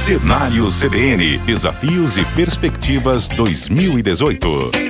Cenário CBN, Desafios e Perspectivas 2018.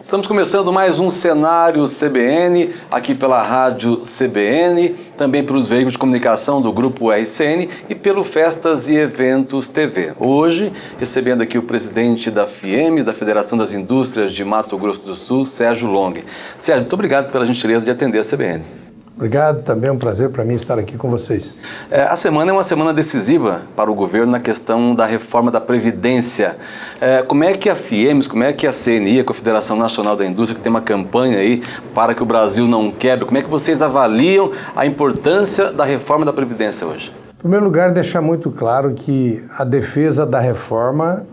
Estamos começando mais um Cenário CBN, aqui pela Rádio CBN, também pelos veículos de comunicação do Grupo RCN e pelo Festas e Eventos TV. Hoje, recebendo aqui o presidente da FIEMES, da Federação das Indústrias de Mato Grosso do Sul, Sérgio Long. Sérgio, muito obrigado pela gentileza de atender a CBN. Obrigado, também é um prazer para mim estar aqui com vocês. A semana é uma semana decisiva para o governo na questão da reforma da Previdência. Como é que a FIEMES, como é que a CNI, a Confederação Nacional da Indústria, que tem uma campanha aí para que o Brasil não quebre, como é que vocês avaliam a importância da reforma da Previdência hoje? Em primeiro lugar, deixar muito claro que a defesa da reforma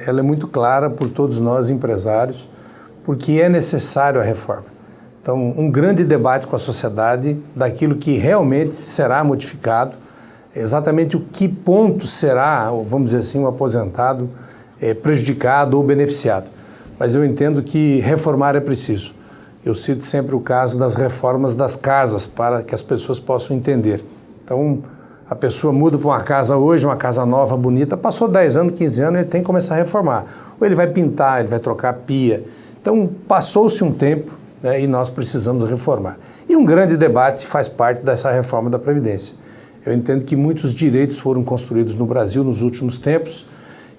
ela é muito clara por todos nós empresários, porque é necessário a reforma. Então, um grande debate com a sociedade daquilo que realmente será modificado, exatamente o que ponto será, vamos dizer assim, o aposentado prejudicado ou beneficiado. Mas eu entendo que reformar é preciso. Eu cito sempre o caso das reformas das casas, para que as pessoas possam entender. Então, a pessoa muda para uma casa hoje, uma casa nova, bonita, passou 10 anos, 15 anos, ele tem que começar a reformar. Ou ele vai pintar, ele vai trocar a pia. Então, passou-se um tempo, e nós precisamos reformar. E um grande debate faz parte dessa reforma da Previdência. Eu entendo que muitos direitos foram construídos no Brasil nos últimos tempos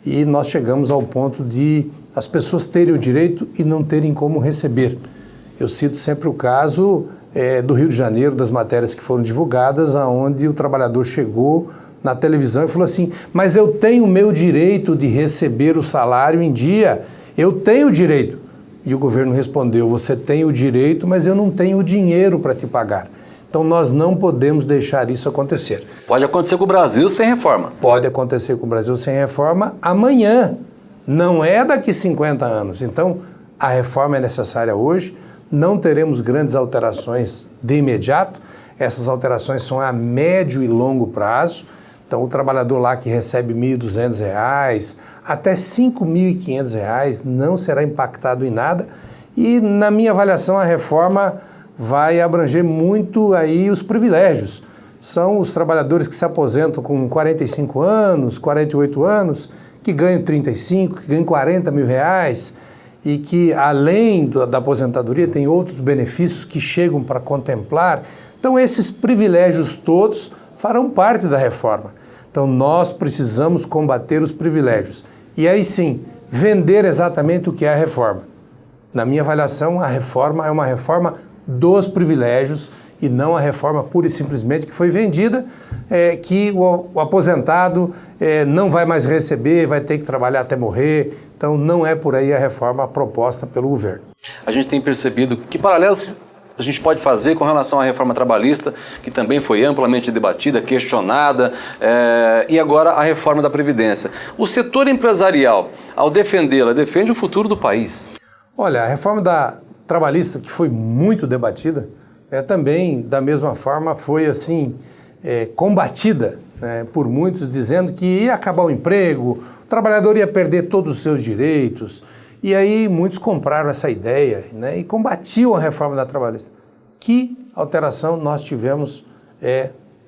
e nós chegamos ao ponto de as pessoas terem o direito e não terem como receber. Eu cito sempre o caso do Rio de Janeiro, das matérias que foram divulgadas, onde o trabalhador chegou na televisão e falou assim: mas eu tenho o meu direito de receber o salário em dia, eu tenho o direito. E o governo respondeu: você tem o direito, mas eu não tenho o dinheiro para te pagar. Então nós não podemos deixar isso acontecer. Pode acontecer com o Brasil sem reforma. Pode acontecer com o Brasil sem reforma amanhã, não é daqui 50 anos. Então a reforma é necessária hoje, não teremos grandes alterações de imediato, essas alterações são a médio e longo prazo. Então o trabalhador lá que recebe R$ 1.200, até R$ 5.500 não será impactado em nada e, na minha avaliação, a reforma vai abranger muito aí os privilégios. São os trabalhadores que se aposentam com 45 anos, 48 anos, que ganham 35, que ganham R$ 40 mil e que, além da aposentadoria, tem outros benefícios que chegam para contemplar. Então, esses privilégios todos farão parte da reforma. Então, nós precisamos combater os privilégios. E aí sim, vender exatamente o que é a reforma. Na minha avaliação, a reforma é uma reforma dos privilégios e não a reforma pura e simplesmente que foi vendida, que o aposentado não vai mais receber, vai ter que trabalhar até morrer. Então, não é por aí a reforma proposta pelo governo. A gente tem percebido que paralelos a gente pode fazer com relação à reforma trabalhista, que também foi amplamente debatida, questionada, e agora a reforma da Previdência. O setor empresarial, ao defendê-la, defende o futuro do país. Olha, a reforma trabalhista, que foi muito debatida, também, da mesma forma, foi assim, combatida por muitos, dizendo que ia acabar o emprego, o trabalhador ia perder todos os seus direitos. E aí muitos compraram essa ideia e combatiam a reforma da trabalhista. Que alteração nós tivemos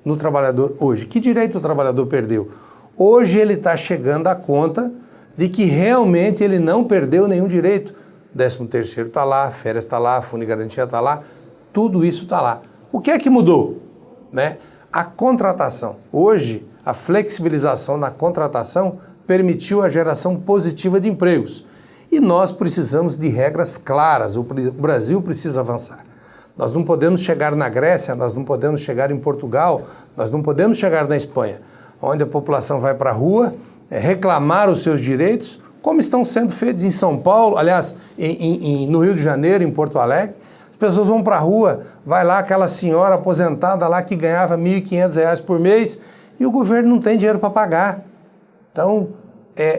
no trabalhador hoje? Que direito o trabalhador perdeu? Hoje ele está chegando à conta de que realmente ele não perdeu nenhum direito. 13º está lá, férias está lá, fundo de garantia está lá, tudo isso está lá. O que é que mudou? A contratação. Hoje, a flexibilização na contratação permitiu a geração positiva de empregos. E nós precisamos de regras claras, o Brasil precisa avançar. Nós não podemos chegar na Grécia, nós não podemos chegar em Portugal, nós não podemos chegar na Espanha, onde a população vai para a rua reclamar os seus direitos, como estão sendo feitos em São Paulo, aliás, no Rio de Janeiro, em Porto Alegre. As pessoas vão para a rua, vai lá aquela senhora aposentada lá que ganhava R$ 1.500 por mês e o governo não tem dinheiro para pagar. Então,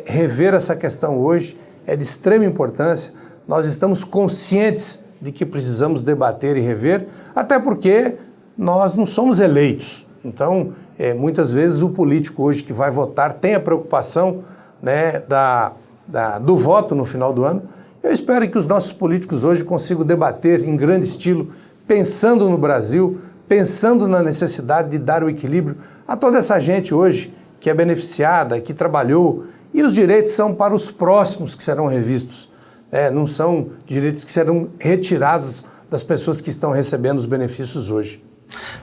rever essa questão hoje é de extrema importância. Nós estamos conscientes de que precisamos debater e rever, até porque nós não somos eleitos. Então, muitas vezes o político hoje que vai votar tem a preocupação, né, do voto no final do ano. Eu espero que os nossos políticos hoje consigam debater em grande estilo, pensando no Brasil, pensando na necessidade de dar o equilíbrio a toda essa gente hoje que é beneficiada, que trabalhou, e os direitos são para os próximos que serão revistos, não são direitos que serão retirados das pessoas que estão recebendo os benefícios hoje.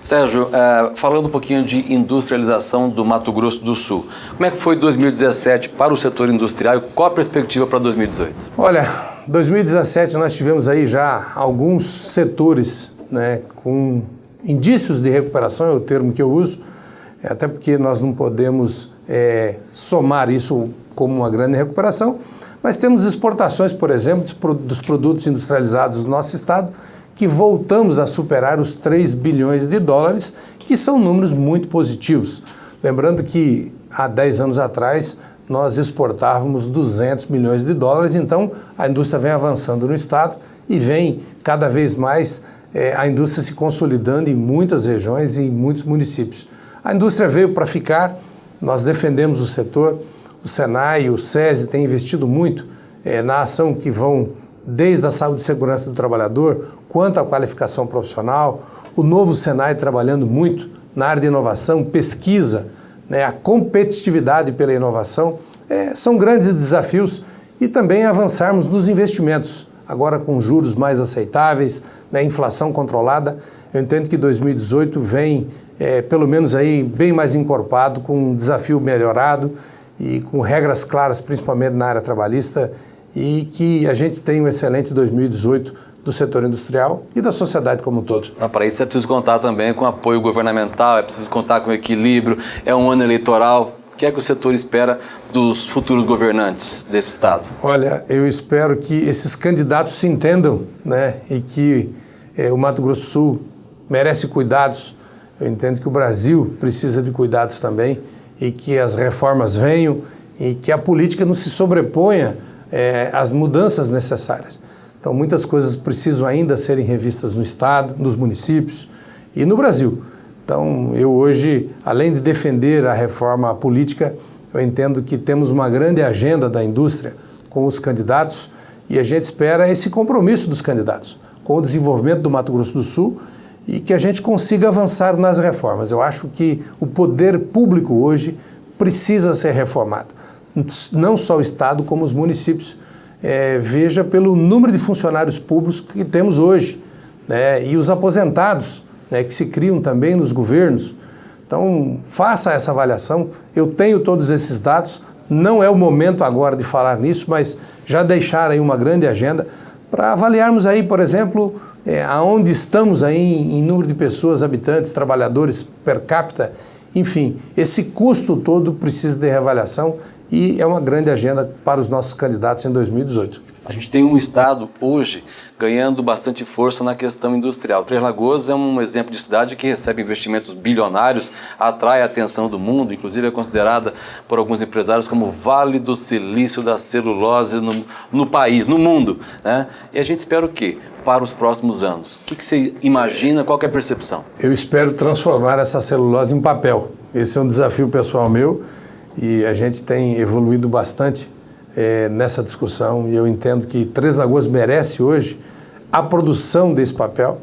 Sérgio, falando um pouquinho de industrialização do Mato Grosso do Sul, como é que foi 2017 para o setor industrial e qual a perspectiva para 2018? Olha, 2017 nós tivemos aí já alguns setores, né, com indícios de recuperação, é o termo que eu uso, até porque nós não podemos somar isso como uma grande recuperação, mas temos exportações, por exemplo, dos produtos industrializados do nosso estado, que voltamos a superar os 3 bilhões de dólares, que são números muito positivos. Lembrando que há 10 anos atrás nós exportávamos 200 milhões de dólares, então a indústria vem avançando no estado e vem cada vez mais a indústria se consolidando em muitas regiões e em muitos municípios. A indústria veio para ficar, nós defendemos o setor, o Senai e o SESI têm investido muito na ação que vão desde a saúde e segurança do trabalhador, quanto à qualificação profissional, o novo Senai trabalhando muito na área de inovação, pesquisa, né, a competitividade pela inovação, são grandes desafios e também avançarmos nos investimentos, agora com juros mais aceitáveis, né, inflação controlada. Eu entendo que 2018 vem, pelo menos aí, bem mais encorpado, com um desafio melhorado e com regras claras, principalmente na área trabalhista, e que a gente tenha um excelente 2018 do setor industrial e da sociedade como um todo. Para isso é preciso contar também com apoio governamental, é preciso contar com equilíbrio, é um ano eleitoral. O que é que o setor espera dos futuros governantes desse estado? Olha, eu espero que esses candidatos se entendam, né, e que o Mato Grosso do Sul merece cuidados. Eu entendo que o Brasil precisa de cuidados também e que as reformas venham e que a política não se sobreponha às mudanças necessárias. Então, muitas coisas precisam ainda serem revistas no estado, nos municípios e no Brasil. Então, eu hoje, além de defender a reforma política, eu entendo que temos uma grande agenda da indústria com os candidatos e a gente espera esse compromisso dos candidatos com o desenvolvimento do Mato Grosso do Sul e que a gente consiga avançar nas reformas. Eu acho que o poder público hoje precisa ser reformado, não só o estado como os municípios. Veja pelo número de funcionários públicos que temos hoje, né, e os aposentados, né, que se criam também nos governos. Então, faça essa avaliação. Eu tenho todos esses dados, não é o momento agora de falar nisso, mas já deixar aí uma grande agenda para avaliarmos aí, por exemplo, aonde estamos aí em número de pessoas, habitantes, trabalhadores per capita, enfim, esse custo todo precisa de reavaliação e é uma grande agenda para os nossos candidatos em 2018. A gente tem um estado hoje ganhando bastante força na questão industrial. Três Lagoas é um exemplo de cidade que recebe investimentos bilionários, atrai a atenção do mundo, inclusive é considerada por alguns empresários como o Vale do Silício da celulose no país, no mundo, né? E a gente espera o quê para os próximos anos? O que você imagina, qual que é a percepção? Eu espero transformar essa celulose em papel. Esse é um desafio pessoal meu e a gente tem evoluído bastante nessa discussão e eu entendo que Três Lagoas merece hoje a produção desse papel.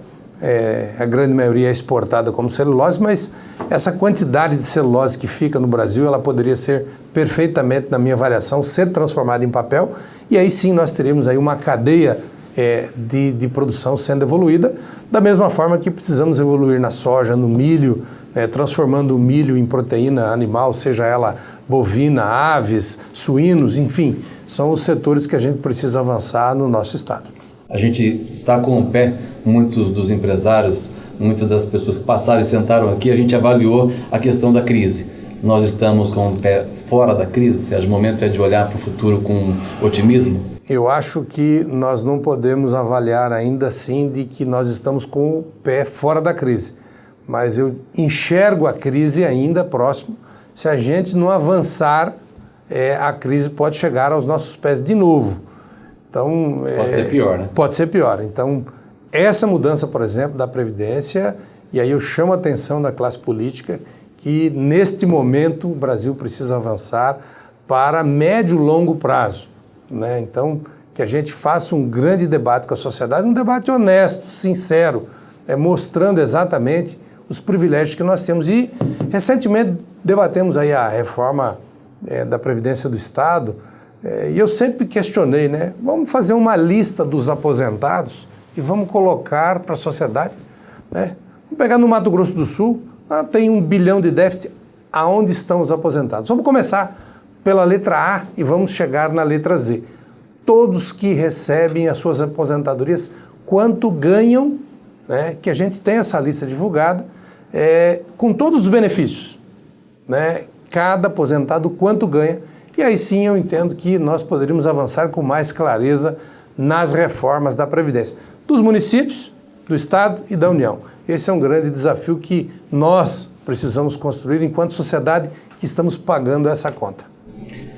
A grande maioria é exportada como celulose, mas essa quantidade de celulose que fica no Brasil, ela poderia ser perfeitamente, na minha avaliação, ser transformada em papel e aí sim nós teríamos aí uma cadeia de produção sendo evoluída, da mesma forma que precisamos evoluir na soja, no milho, transformando o milho em proteína animal, seja ela bovina, aves, suínos, enfim, são os setores que a gente precisa avançar no nosso estado. A gente está com o pé, muitos dos empresários, muitas das pessoas que passaram e sentaram aqui, a gente avaliou a questão da crise. Nós estamos com o pé fora da crise? O momento é de olhar para o futuro com otimismo? Eu acho que nós não podemos avaliar ainda assim de que nós estamos com o pé fora da crise. Mas eu enxergo a crise ainda próximo. Se a gente não avançar, a crise pode chegar aos nossos pés de novo. Então, pode ser pior, né? Pode ser pior. Então, essa mudança, por exemplo, da Previdência, E aí eu chamo a atenção da classe política que, neste momento, o Brasil precisa avançar para médio e longo prazo, né? Então, que a gente faça um grande debate com a sociedade, um debate honesto, sincero, mostrando exatamente os privilégios que nós temos. E, recentemente, debatemos aí a reforma da Previdência do Estado, e eu sempre questionei, né? Vamos fazer uma lista dos aposentados e vamos colocar para a sociedade, né? Vamos pegar no Mato Grosso do Sul, tem 1 bilhão de déficit, aonde estão os aposentados? Vamos começar pela letra A e vamos chegar na letra Z. Todos que recebem as suas aposentadorias, quanto ganham, né? Que a gente tem essa lista divulgada, com todos os benefícios, né? Cada aposentado quanto ganha, e aí sim eu entendo que nós poderíamos avançar com mais clareza nas reformas da Previdência, dos municípios, do Estado e da União. Esse é um grande desafio que nós precisamos construir enquanto sociedade que estamos pagando essa conta.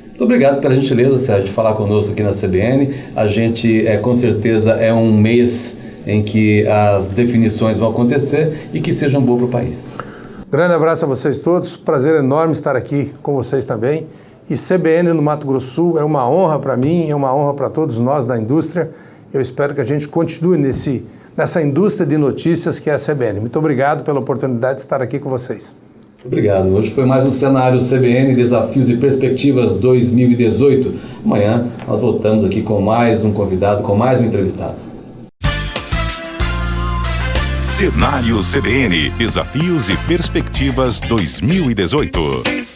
Muito obrigado pela gentileza, Sérgio, de falar conosco aqui na CBN. A gente, com certeza, é um mês em que as definições vão acontecer e que sejam boas para o país. Grande abraço a vocês todos, prazer enorme estar aqui com vocês também. E CBN no Mato Grosso do Sul é uma honra para mim, é uma honra para todos nós da indústria. Eu espero que a gente continue nessa indústria de notícias que é a CBN. Muito obrigado pela oportunidade de estar aqui com vocês. Muito obrigado. Hoje foi mais um Cenário CBN Desafios e Perspectivas 2018. Amanhã nós voltamos aqui com mais um convidado, com mais um entrevistado. Cenário CBN Desafios e Perspectivas 2018.